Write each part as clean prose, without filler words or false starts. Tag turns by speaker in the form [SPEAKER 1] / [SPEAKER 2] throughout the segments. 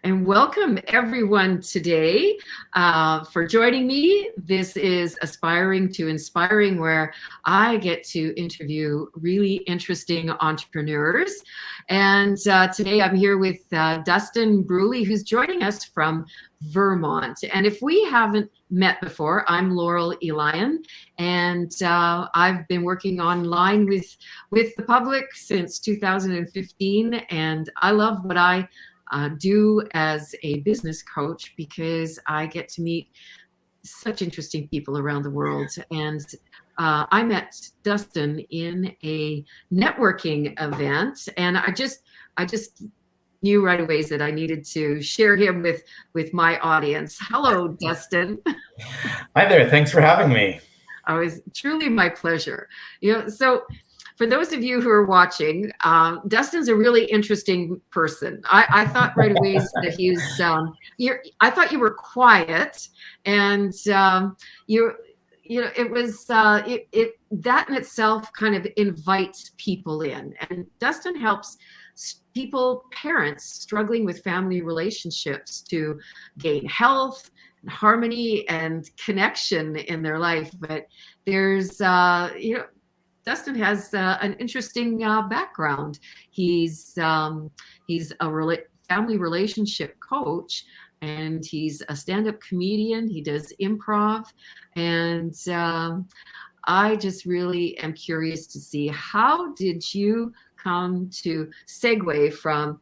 [SPEAKER 1] And welcome everyone today for joining me. This is Aspiring to Inspiring, where I get to interview really interesting entrepreneurs. And today I'm here with Dustin Bruley, who's joining us from Vermont. And if we haven't met before, I'm Laurel Elian, and I've been working online with the public since 2015, and I love what I do as a business coach because I get to meet such interesting people around the world. And I met Dustin in a networking event, and I just knew right away that I needed to share him with my audience. Hello, Dustin.
[SPEAKER 2] Hi there. Thanks for having me.
[SPEAKER 1] It was truly my pleasure. So for those of you who are watching, Dustin's a really interesting person. I thought right away that he's. I thought you were quiet, and it was that in itself kind of invites people in, and Dustin helps parents struggling with family relationships to gain health, harmony, and connection in their life. But there's Dustin has an interesting background. He's a family relationship coach, and he's a stand-up comedian. He does improv, and I just really am curious to see, how did you come to segue from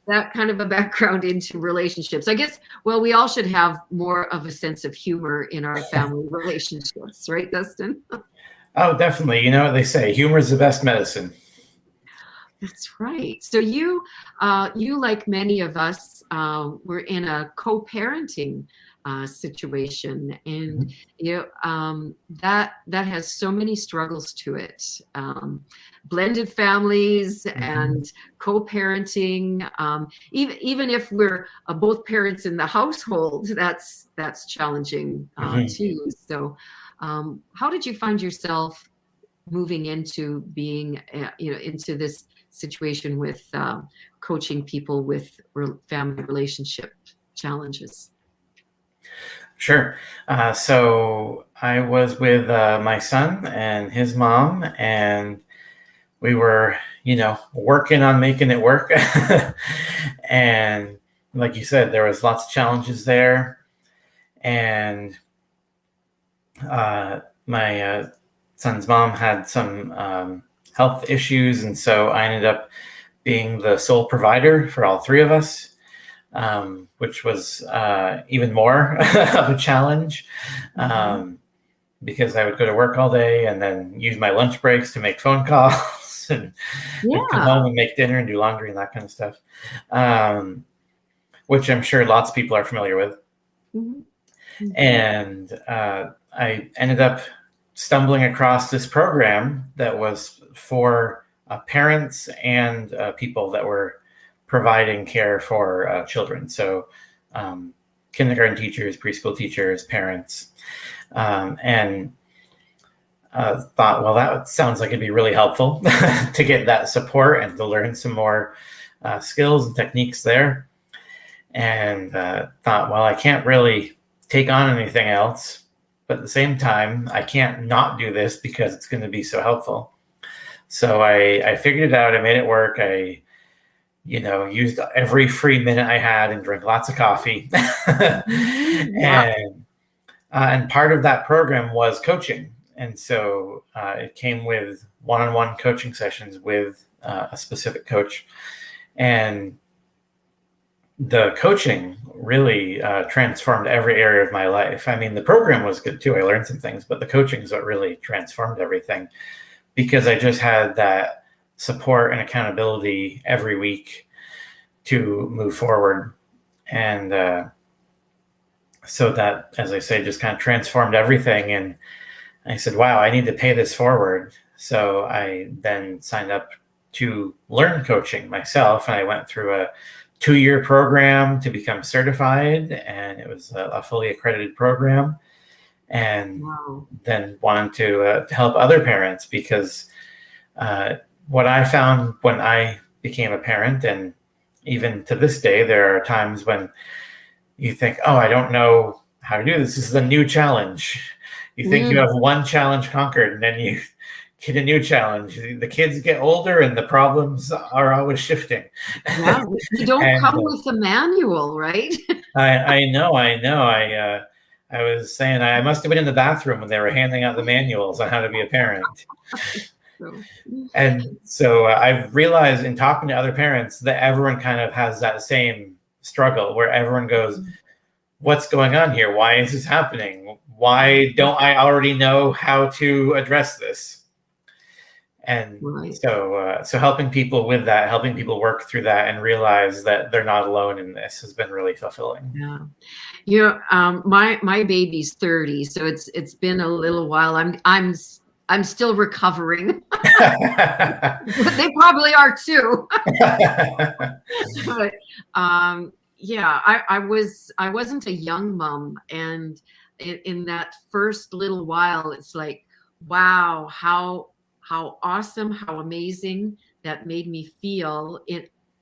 [SPEAKER 1] that kind of a background into relationships? I guess, well, we all should have more of a sense of humor in our family relationships, right, Dustin?
[SPEAKER 2] Oh, definitely. You know what they say, humor is the best medicine.
[SPEAKER 1] That's right. So you, like many of us, were in a co-parenting situation, and that has so many struggles to it. Blended families and co-parenting. Even if we're both parents in the household, that's challenging too. So, how did you find yourself moving into being, into this situation with coaching people with family relationship challenges?
[SPEAKER 2] Sure. So I was with my son and his mom, and we were, working on making it work. And like you said, there was lots of challenges there. And my son's mom had some health issues, and so I ended up being the sole provider for all three of us, which was even more of a challenge, because I would go to work all day and then use my lunch breaks to make phone calls and come home and make dinner and do laundry and that kind of stuff, which I'm sure lots of people are familiar with. And I ended up stumbling across this program that was for parents and people that were providing care for children. So kindergarten teachers, preschool teachers, parents, and thought, well, that sounds like it'd be really helpful to get that support and to learn some more skills and techniques there. And thought, well, I can't really take on anything else, but at the same time, I can't not do this because it's going to be so helpful. So I figured it out. I made it work. I, used every free minute I had and drank lots of coffee. And part of that program was coaching. And so it came with one-on-one coaching sessions with a specific coach. And the coaching really transformed every area of my life. I mean, the program was good too. I learned some things, but the coaching is what really transformed everything, because I just had that support and accountability every week to move forward. And so that, as I say, just kind of transformed everything. And I said, wow, I need to pay this forward. So I then signed up to learn coaching myself, and I went through a 2-year program to become certified, and it was a fully accredited program. And then wanted to help other parents, because what I found when I became a parent and even to this day, there are times when you think, oh, I don't know how to do this. This is a new challenge. You think you have one challenge conquered, and then you get a new challenge. The kids get older and the problems are always shifting.
[SPEAKER 1] Yeah, you don't come with a manual, right?
[SPEAKER 2] I know. I was saying I must have been in the bathroom when they were handing out the manuals on how to be a parent. And so I've realized in talking to other parents that everyone kind of has that same struggle where everyone goes, what's going on here? Why is this happening? Why don't I already know how to address this? And so helping people with that, helping people work through that and realize that they're not alone in this has been really fulfilling.
[SPEAKER 1] Yeah. You know, my baby's 30, so it's been a little while. I'm still recovering. They probably are too. But yeah, I wasn't a young mom, and in that first little while, it's like, wow, how awesome, how amazing that made me feel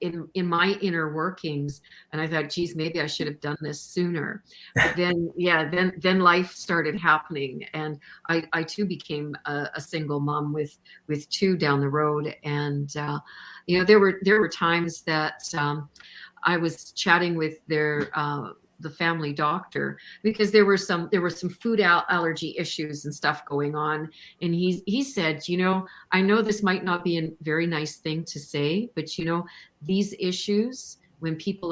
[SPEAKER 1] in my inner workings. And I thought, geez, maybe I should have done this sooner. But then, yeah, then life started happening, and I too became a single mom with two down the road. And you know, there were times that I was chatting with the family doctor, because there were some food allergy issues and stuff going on, and he said, you know, I know this might not be a very nice thing to say, but you know, these issues, when people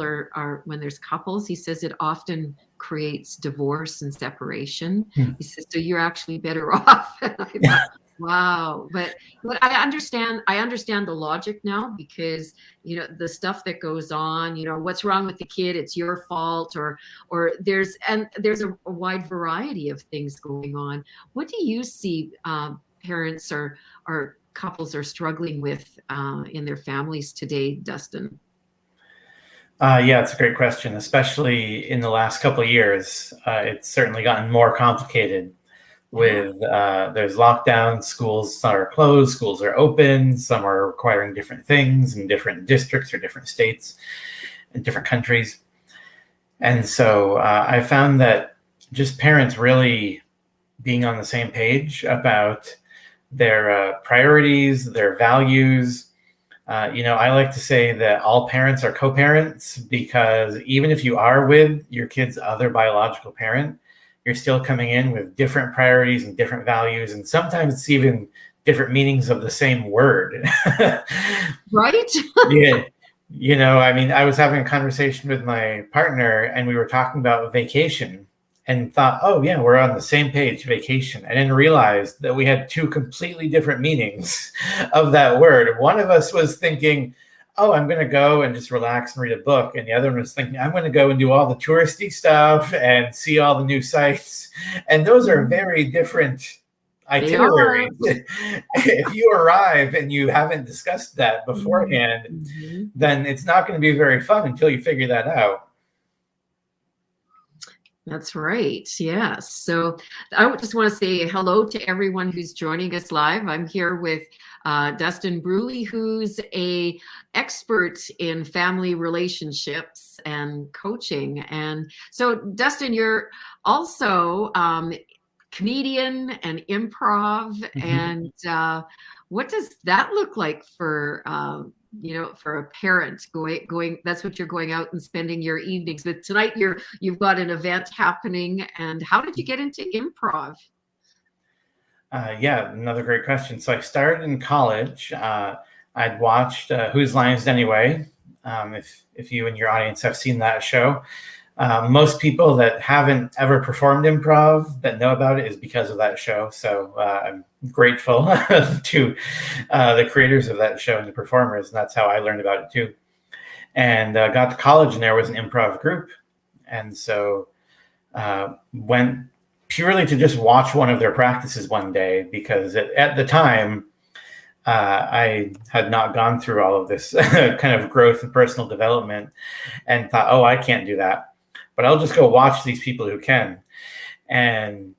[SPEAKER 1] when there's couples, he says it often creates divorce and separation. He says, so you're actually better off. And I thought, wow. But I understand the logic now, because you know, the stuff that goes on, you know, what's wrong with the kid, it's your fault, or there's a wide variety of things going on. What do you see parents or couples are struggling with in their families today, Dustin?
[SPEAKER 2] Yeah, it's a great question, especially in the last couple of years. It's certainly gotten more complicated with there's lockdowns, schools are closed, schools are open, some are requiring different things in different districts or different states in different countries. And so I found that just parents really being on the same page about their priorities, their values. You know, I like to say that all parents are co-parents, because even if you are with your kid's other biological parent, you're still coming in with different priorities and different values, and sometimes it's even different meanings of the same word.
[SPEAKER 1] Right?
[SPEAKER 2] Yeah. You know, I mean, I was having a conversation with my partner, and we were talking about vacation, and thought, oh yeah, we're on the same page, vacation. I didn't realize that we had two completely different meanings of that word. One of us was thinking, oh, I'm going to go and just relax and read a book. And the other one was thinking, I'm going to go and do all the touristy stuff and see all the new sites. And those are very different itineraries. If you arrive and you haven't discussed that beforehand, then it's not going to be very fun until you figure that out.
[SPEAKER 1] That's right. Yes. So I just want to say hello to everyone who's joining us live. I'm here with Dustin Bruley, who's a expert in family relationships and coaching. And so, Dustin, you're also comedian and improv. And what does that look like for you know, for a parent going, that's what you're going out and spending your evenings with. Tonight you've got an event happening. And how did you get into improv?
[SPEAKER 2] Yeah, another great question. So I started in college. I'd watched Whose Line Is It Anyway? If you and your audience have seen that show. Most people that haven't ever performed improv that know about it is because of that show. So I'm grateful to the creators of that show and the performers. And that's how I learned about it too. And got to college, and there was an improv group. And so went purely to just watch one of their practices one day, because at the time, I had not gone through all of this kind of growth and personal development, and thought, oh, I can't do that. But I'll just go watch these people who can. And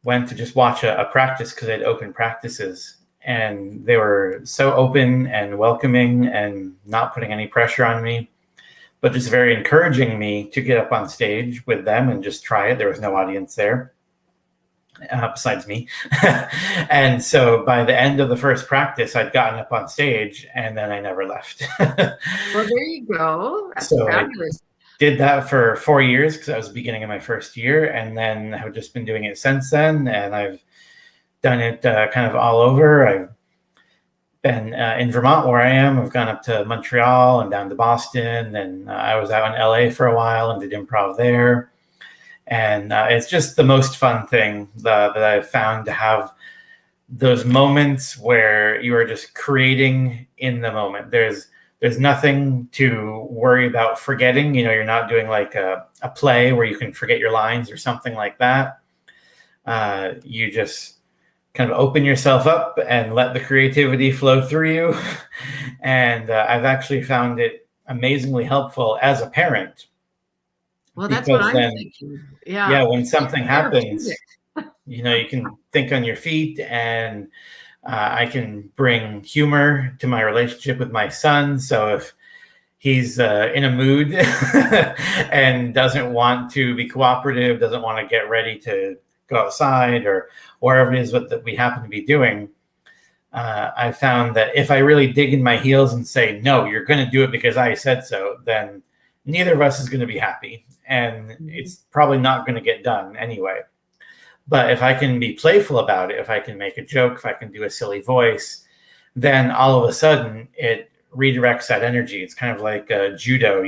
[SPEAKER 2] went to just watch a practice, because they'd open practices. And they were so open and welcoming and not putting any pressure on me. but just very encouraging me to get up on stage with them and just try it. There was no audience there besides me. And so by the end of the first practice, I'd gotten up on stage and then I never left.
[SPEAKER 1] Well, there you go. That's
[SPEAKER 2] So
[SPEAKER 1] fabulous.
[SPEAKER 2] did that for 4 years because I was beginning of my first year, and then I've just been doing it since then. And I've done it kind of all over. I've been in Vermont where I am. I've gone up to Montreal and down to Boston, and I was out in LA for a while and did improv there. And it's just the most fun thing that I've found, to have those moments where you are just creating in the moment. There's nothing to worry about forgetting. You're not doing like a play where you can forget your lines or something like that. You just kind of open yourself up and let the creativity flow through you. And I've actually found it amazingly helpful as a parent.
[SPEAKER 1] Well, that's what I'm
[SPEAKER 2] then,
[SPEAKER 1] thinking.
[SPEAKER 2] Yeah, when something happens,
[SPEAKER 1] therapeutic.
[SPEAKER 2] you can think on your feet, and I can bring humor to my relationship with my son. So if he's in a mood and doesn't want to be cooperative, doesn't want to get ready to go outside or wherever it is that we happen to be doing, I found that if I really dig in my heels and say, no, you're going to do it because I said so, then neither of us is going to be happy. And it's probably not going to get done anyway. But if I can be playful about it, if I can make a joke, if I can do a silly voice, then all of a sudden it redirects that energy. It's kind of like judo,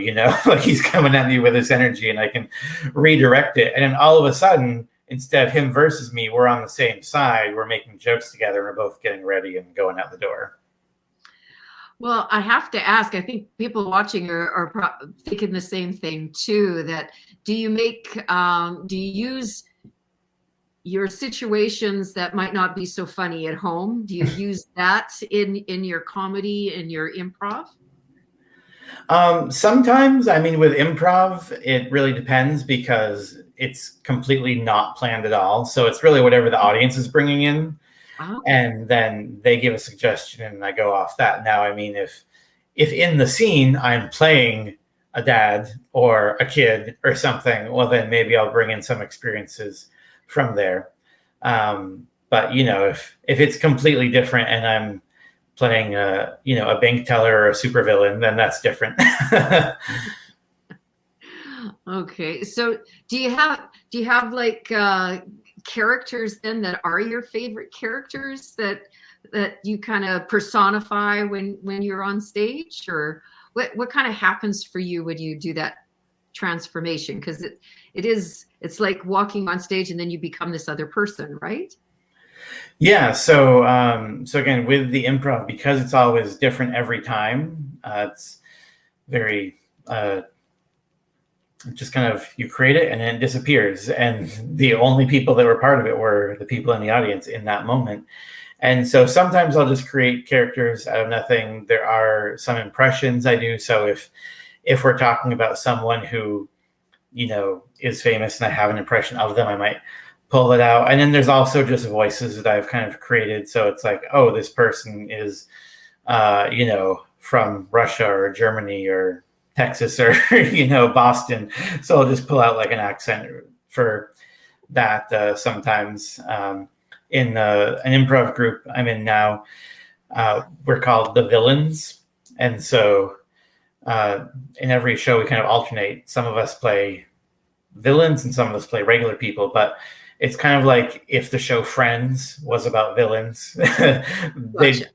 [SPEAKER 2] like he's coming at me with this energy and I can redirect it. And then all of a sudden, instead of him versus me, we're on the same side. We're making jokes together. We're both getting ready and going out the door.
[SPEAKER 1] Well, I have to ask, I think people watching are thinking the same thing too, that do you use your situations that might not be so funny at home? Do you use that in your comedy and your improv?
[SPEAKER 2] Sometimes, with improv, it really depends because it's completely not planned at all. So it's really whatever the audience is bringing in. And then they give a suggestion and I go off that. Now, if in the scene I'm playing a dad or a kid or something, well, then maybe I'll bring in some experiences from there. But if it's completely different and I'm playing a bank teller or a supervillain, then that's different.
[SPEAKER 1] Okay, so do you have like characters then that are your favorite characters that you kind of personify when you're on stage, or what kind of happens for you when you do that transformation? Because it's like walking on stage and then you become this other person, right?
[SPEAKER 2] Yeah. So again, with the improv, because it's always different every time, it's very just kind of, you create it and then it disappears. And the only people that were part of it were the people in the audience in that moment. And so sometimes I'll just create characters out of nothing. There are some impressions I do. So if we're talking about someone who, is famous and I have an impression of them, I might pull it out. And then there's also just voices that I've kind of created. So it's like, oh, this person is, from Russia or Germany or Texas or, Boston. So I'll just pull out like an accent for that sometimes. In an improv group I'm in now, we're called the Villains. And so in every show we kind of alternate. Some of us play villains and some of us play regular people, but it's kind of like if the show Friends was about villains.
[SPEAKER 1] Gotcha.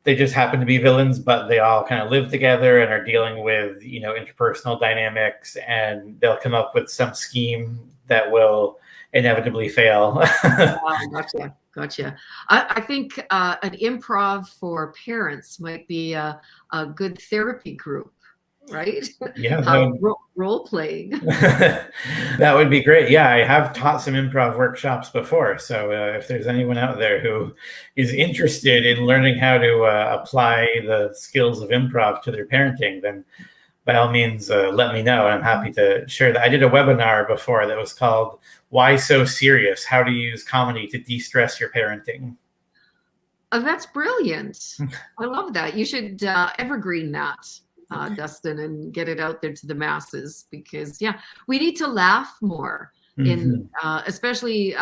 [SPEAKER 2] They just happen to be villains, but they all kind of live together and are dealing with, interpersonal dynamics, and they'll come up with some scheme that will inevitably fail.
[SPEAKER 1] Gotcha. I think an improv for parents might be a good therapy group, right?
[SPEAKER 2] Yeah.
[SPEAKER 1] Role playing.
[SPEAKER 2] That would be great. Yeah, I have taught some improv workshops before. So if there's anyone out there who is interested in learning how to apply the skills of improv to their parenting, then by all means, let me know. I'm happy to share that. I did a webinar before that was called "Why So Serious? How to Use Comedy to De-Stress Your Parenting."
[SPEAKER 1] Oh, that's brilliant. I love that. You should evergreen that. Dustin, and get it out there to the masses, because yeah, we need to laugh more. In especially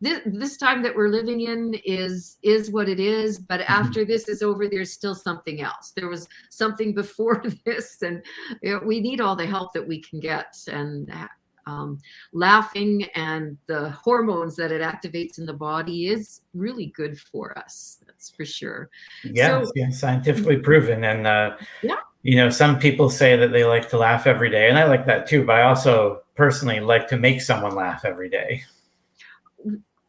[SPEAKER 1] this time that we're living in is what it is, but after this is over, there's still something else. There was something before this, and we need all the help that we can get. And laughing and the hormones that it activates in the body is really good for us, that's for sure.
[SPEAKER 2] Yes, so, scientifically proven. And some people say that they like to laugh every day, and I like that too, but I also personally like to make someone laugh every day.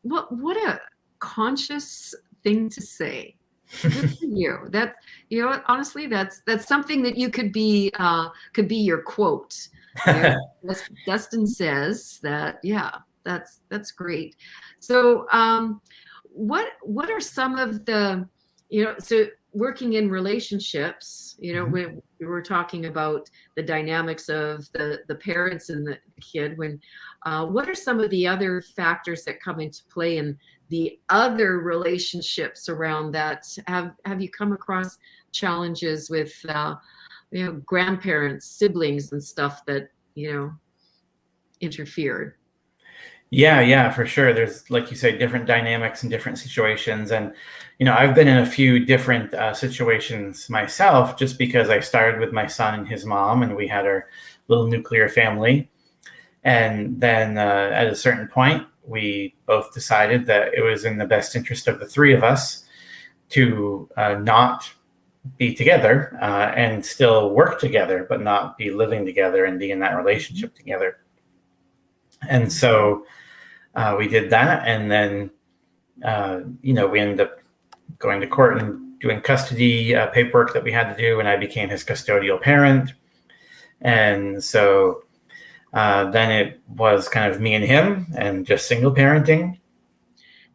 [SPEAKER 1] What a conscious thing to say. Good for you. That, honestly, that's something that you could be your quote. Dustin says that. Yeah, that's great. So what are some of the, so working in relationships, when we were talking about the dynamics of the parents and the kid, what are some of the other factors that come into play in the other relationships around that? Have you come across challenges with grandparents, siblings and stuff that interfered?
[SPEAKER 2] Yeah, for sure. There's, like you say, different dynamics and different situations. And, I've been in a few different situations myself, just because I started with my son and his mom, and we had our little nuclear family. And then at a certain point, we both decided that it was in the best interest of the three of us to not be together and still work together, but not be living together and be in that relationship together. And so we did that, and then we ended up going to court and doing custody paperwork that we had to do, and I became his custodial parent. And so then it was kind of me and him and just single parenting.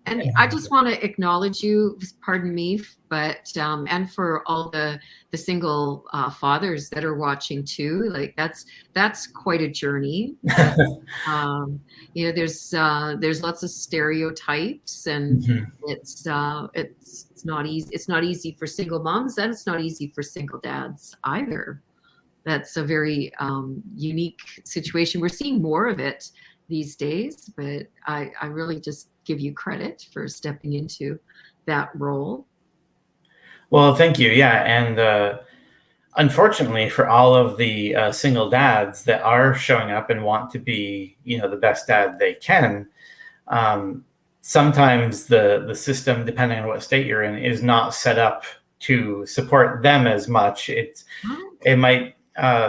[SPEAKER 1] And I just want to acknowledge you, pardon me, but and for all the single fathers that are watching too, like that's quite a journey. There's lots of stereotypes, and it's not easy. It's not easy for single moms, and it's not easy for single dads either. That's a very unique situation. We're seeing more of it these days, but I really just give you credit for stepping into that role.
[SPEAKER 2] Well, thank you. Yeah. And unfortunately, for all of the single dads that are showing up and want to be, the best dad they can, sometimes the system, depending on what state you're in, is not set up to support them as much. It might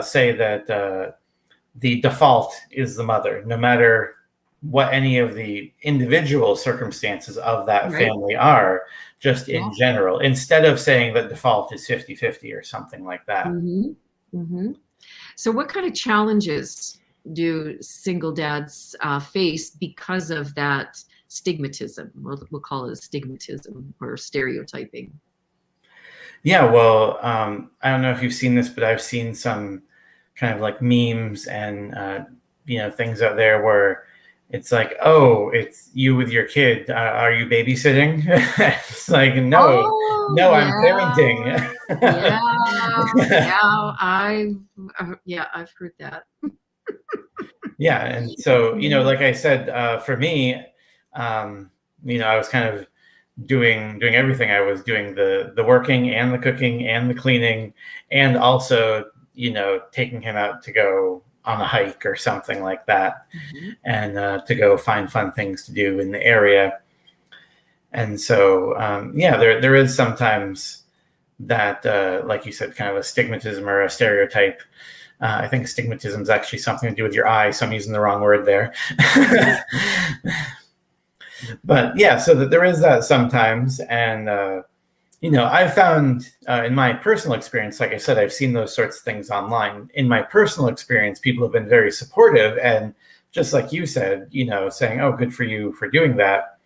[SPEAKER 2] say that the default is the mother, no matter what any of the individual circumstances of that family are, just in general, instead of saying that default is 50-50 or something like that.
[SPEAKER 1] So what kind of challenges do single dads face because of that stigmatism? We'll call it stigmatism or stereotyping.
[SPEAKER 2] Yeah, well, I don't know if you've seen this, but I've seen some kind of like memes and things out there where it's like, oh, it's you with your kid. Are you babysitting? It's like, no, I'm parenting. I've heard that. Yeah, and so like I said, for me, I was kind of doing everything. I was doing the working and the cooking and the cleaning, and also taking him out to go on a hike or something like that, and to go find fun things to do in the area. And so there is sometimes that like you said, kind of a stigmatism or a stereotype. I think stigmatism is actually something to do with your eye, so I'm using the wrong word there. But yeah, so that there is that sometimes. And I found in my personal experience, like I said, I've seen those sorts of things online. In my personal experience, people have been very supportive, and just like you said, saying, oh, good for you for doing that.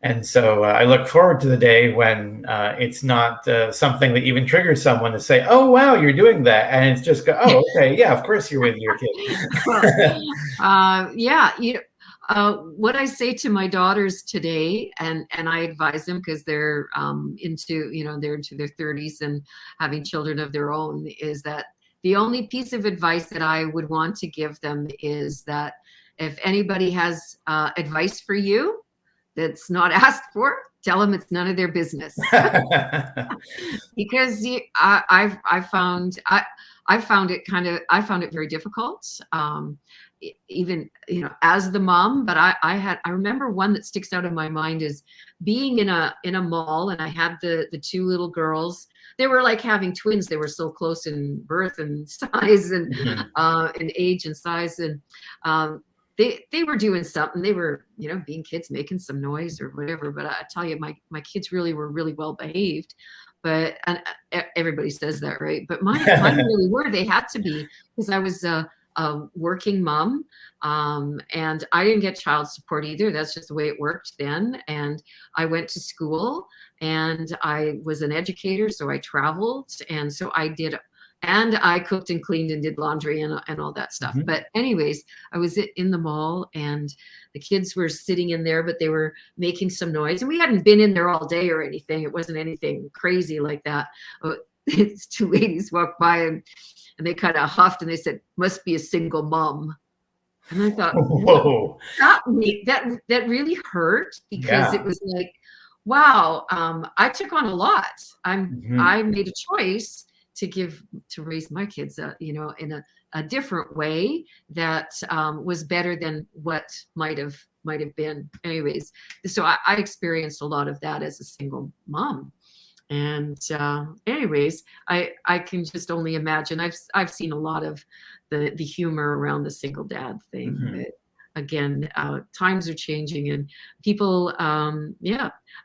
[SPEAKER 2] And so I look forward to the day when it's not something that even triggers someone to say, oh, wow, you're doing that. And it's just go, oh, okay, yeah, of course you're with your kid.
[SPEAKER 1] What I say to my daughters today, and I advise them because they're they're into their 30s and having children of their own, is that the only piece of advice that I would want to give them is that if anybody has advice for you that's not asked for, tell them it's none of their business. Because I found I found it very difficult. Even as the mom, but I remember one that sticks out in my mind is being in a mall, and I had the two little girls. They were like having twins. They were so close in birth and size and in age and size, and they were doing something. They were being kids, making some noise or whatever. But I tell you, my kids really were really well behaved. But everybody says that, right? But mine really were. They had to be, because I was a working mom, and I didn't get child support either. That's just the way it worked then. And I went to school, and I was an educator, so I traveled, and so I did. And I cooked and cleaned and did laundry and all that stuff. But anyways, I was in the mall, and the kids were sitting in there, but they were making some noise. And we hadn't been in there all day or anything. It wasn't anything crazy like that. These two ladies walked by, and they kind of huffed, and they said, "Must be a single mom." And I thought, whoa, that really hurt, because it was like, wow, I took on a lot. I made a choice to raise my kids, in a different way that was better than what might have been. Anyways, so I experienced a lot of that as a single mom. And anyways, I can just only imagine. I've seen a lot of the humor around the single dad thing. But again, times are changing, and people, I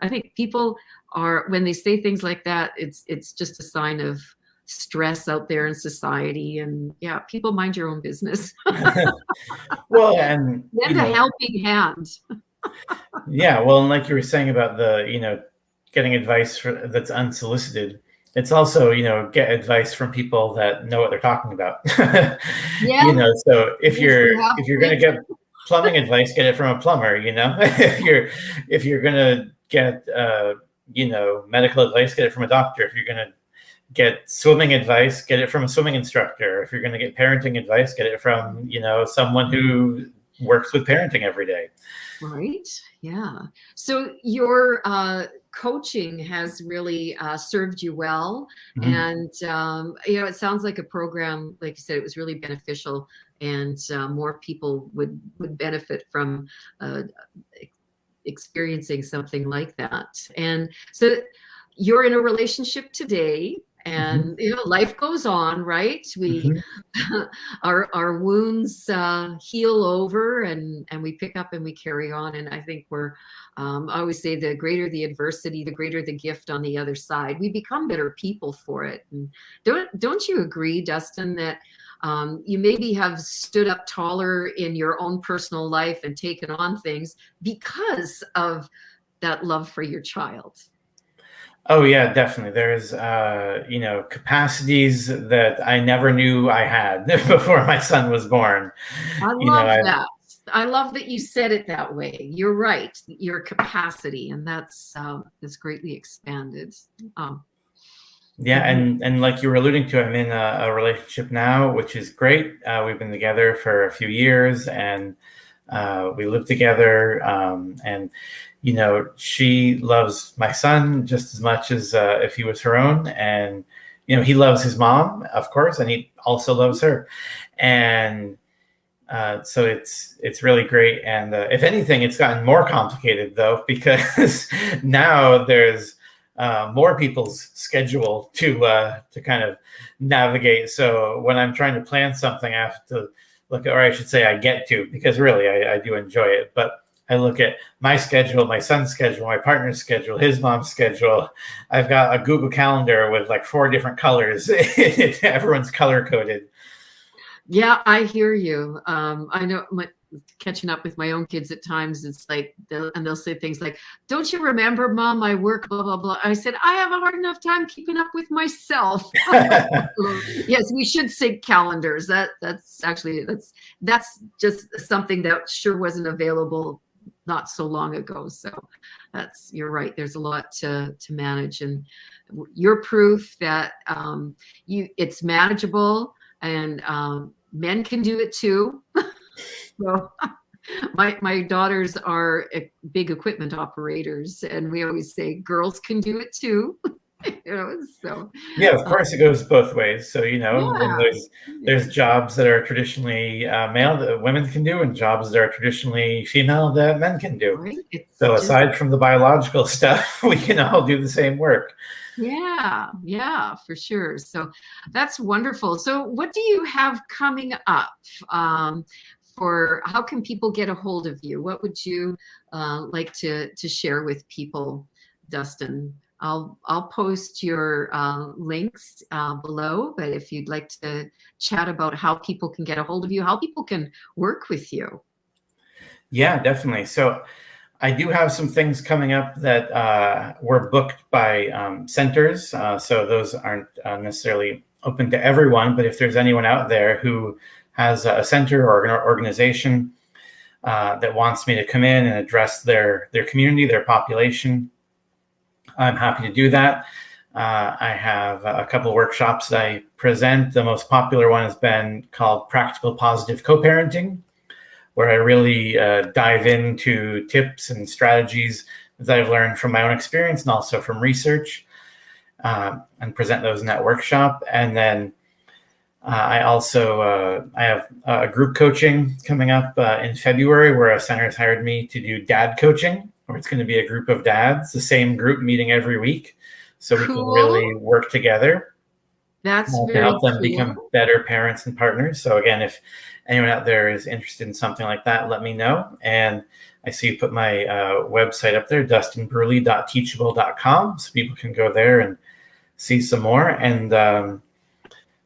[SPEAKER 1] think people are, when they say things like that, it's just a sign of stress out there in society. And people, mind your own business.
[SPEAKER 2] Well, and
[SPEAKER 1] lend a helping hand.
[SPEAKER 2] Well, and like you were saying about the getting advice that's unsolicited, it's also get advice from people that know what they're talking about. So if you're going to get plumbing advice, get it from a plumber. If you're going to get medical advice, get it from a doctor. If you're going to get swimming advice, get it from a swimming instructor. If you're going to get parenting advice, get it from someone who works with parenting every day.
[SPEAKER 1] Right. Yeah. So your coaching has really served you well. And, it sounds like a program, like you said, it was really beneficial, and more people would benefit from experiencing something like that. And so you're in a relationship today, and life goes on, right? We our wounds heal over, and we pick up and we carry on. And I think we're I always say, the greater the adversity, the greater the gift on the other side. We become better people for it. And don't you agree, Dustin, that you maybe have stood up taller in your own personal life and taken on things because of that love for your child?
[SPEAKER 2] Oh yeah, definitely. There's capacities that I never knew I had before my son was born.
[SPEAKER 1] I love that. I love that you said it that way. You're right. Your capacity, and that's greatly expanded.
[SPEAKER 2] And like you were alluding to, I'm in a relationship now, which is great. We've been together for a few years, and we live together. And she loves my son just as much as if he was her own. And he loves his mom, of course, and he also loves her. And so it's really great. And if anything, it's gotten more complicated though, because now there's more people's schedule to kind of navigate. So when I'm trying to plan something, I have to look at, or I should say I get to, because really I do enjoy it. But I look at my schedule, my son's schedule, my partner's schedule, his mom's schedule. I've got a Google Calendar with like 4 different colors. Everyone's color coded.
[SPEAKER 1] Yeah, I hear you. I know catching up with my own kids at times. It's like, they'll say things like, "Don't you remember, Mom, I work, blah, blah, blah." I said, "I have a hard enough time keeping up with myself." Yes, we should sync calendars. That's actually, that's just something that sure wasn't available not so long ago. So you're right. There's a lot to manage, and you're proof that it's manageable, and men can do it too. So my daughters are big equipment operators, and we always say girls can do it too. So
[SPEAKER 2] yeah, of course it goes both ways. So
[SPEAKER 1] yeah,
[SPEAKER 2] there's jobs that are traditionally male that women can do, and jobs that are traditionally female that men can do.
[SPEAKER 1] right.
[SPEAKER 2] So aside from the biological stuff, we can all do the same work.
[SPEAKER 1] Yeah, for sure. So that's wonderful. So what do you have coming up? For how can people get a hold of you? What would you like to share with people, Dustin? I'll post your links below, but if you'd like to chat about how people can get a hold of you, how people can work with you.
[SPEAKER 2] Yeah, definitely. So I do have some things coming up that were booked by centers. So those aren't necessarily open to everyone, but if there's anyone out there who has a center or an organization that wants me to come in and address their community, their population, I'm happy to do that. I have a couple of workshops that I present. The most popular one has been called Practical Positive Co-Parenting, where I really dive into tips and strategies that I've learned from my own experience and also from research, and present those in that workshop. And then I also I have a group coaching coming up in February, where a center has hired me to do dad coaching, where it's going to be a group of dads, the same group meeting every week, so we can really work together.
[SPEAKER 1] That's
[SPEAKER 2] to help them become better parents and partners. So again, if anyone out there is interested in something like that, let me know. And I see you put my website up there, dustinbruley.teachable.com, so people can go there and see some more and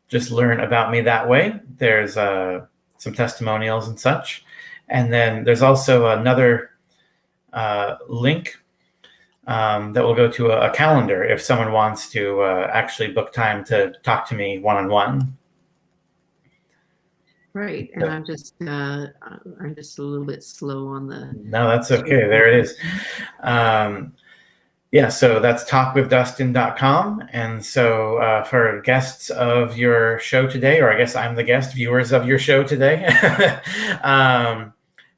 [SPEAKER 2] just learn about me that way. There's some testimonials and such. And then there's also another link that will go to a calendar if someone wants to actually book time to talk to me one-on-one.
[SPEAKER 1] Right, and I'm just a little bit slow on the.
[SPEAKER 2] No, that's okay. There it is. Yeah, so that's talkwithdustin.com. And so for guests of your show today, or I guess I'm the guest, viewers of your show today,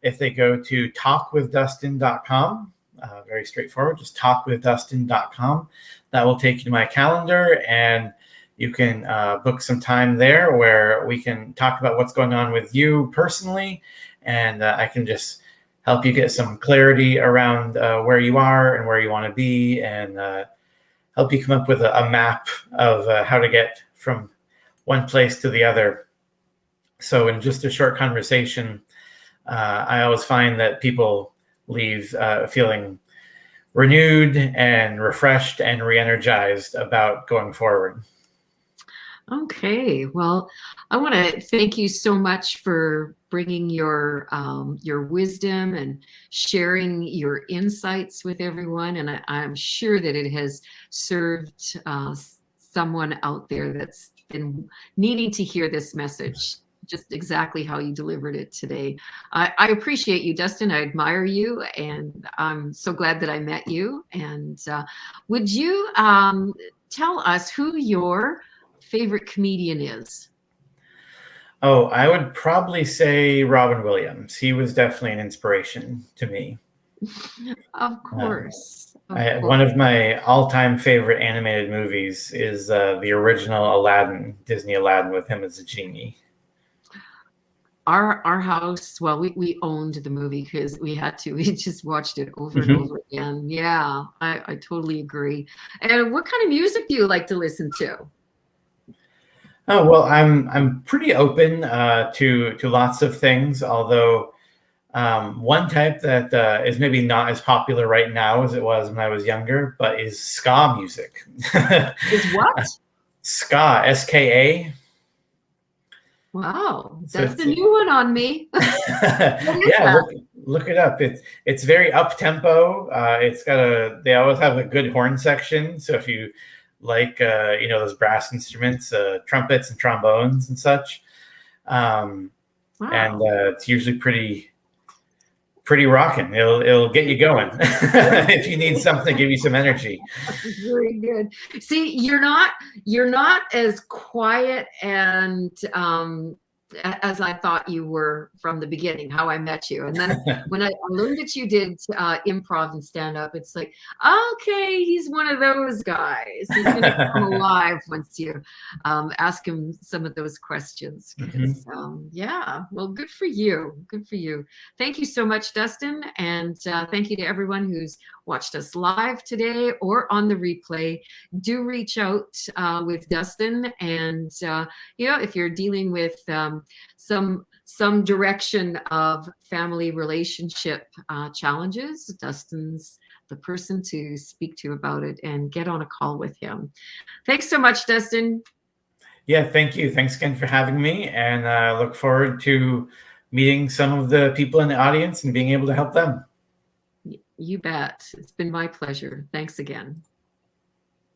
[SPEAKER 2] if they go to talkwithdustin.com, very straightforward, just talkwithdustin.com, that will take you to my calendar, and you can book some time there where we can talk about what's going on with you personally, and I can just help you get some clarity around where you are and where you want to be, and help you come up with a map of how to get from one place to the other. So in just a short conversation, I always find that people leave feeling renewed and refreshed and re-energized about going forward.
[SPEAKER 1] Okay, well, I want to thank you so much for bringing your wisdom and sharing your insights with everyone, and I'm sure that it has served someone out there that's been needing to hear this message, just exactly how you delivered it today. I appreciate you, Dustin. I admire you, and I'm so glad that I met you. And would you tell us who your favorite comedian is?
[SPEAKER 2] Oh, I would probably say Robin Williams. He was definitely an inspiration to me.
[SPEAKER 1] Of course.
[SPEAKER 2] One of my all-time favorite animated movies is the original Aladdin, Disney Aladdin, with him as a genie.
[SPEAKER 1] Our house, well, we owned the movie because we had to. We just watched it over and over again. Yeah, I totally agree. And what kind of music do you like to listen to?
[SPEAKER 2] Oh, well, I'm pretty open to lots of things, although one type that is maybe not as popular right now as it was when I was younger, but is ska music.
[SPEAKER 1] Is what?
[SPEAKER 2] Ska, S-K-A.
[SPEAKER 1] Wow,
[SPEAKER 2] So
[SPEAKER 1] that's the new one on me. What is
[SPEAKER 2] yeah,
[SPEAKER 1] that?
[SPEAKER 2] look it up. It's very up tempo. They always have a good horn section. So if you like those brass instruments, trumpets and trombones and such, and
[SPEAKER 1] Wow.
[SPEAKER 2] it's usually pretty rocking. It'll get you going if you need something to give you some energy.
[SPEAKER 1] Very good. See, you're not as quiet and as I thought you were from the beginning, how I met you. And then when I learned that you did improv and stand up, it's like, okay, he's one of those guys. He's going to come alive once you ask him some of those questions. Because, yeah, well, good for you. Good for you. Thank you so much, Dustin. And thank you to everyone who's watched us live today or on the replay. Do reach out with Dustin. And, if you're dealing with some direction of family relationship challenges, Dustin's the person to speak to about it, and get on a call with him. Thanks so much, Dustin.
[SPEAKER 2] Yeah, thank you. Thanks again for having me, and I look forward to meeting some of the people in the audience and being able to help them.
[SPEAKER 1] You bet. It's been my pleasure. Thanks again.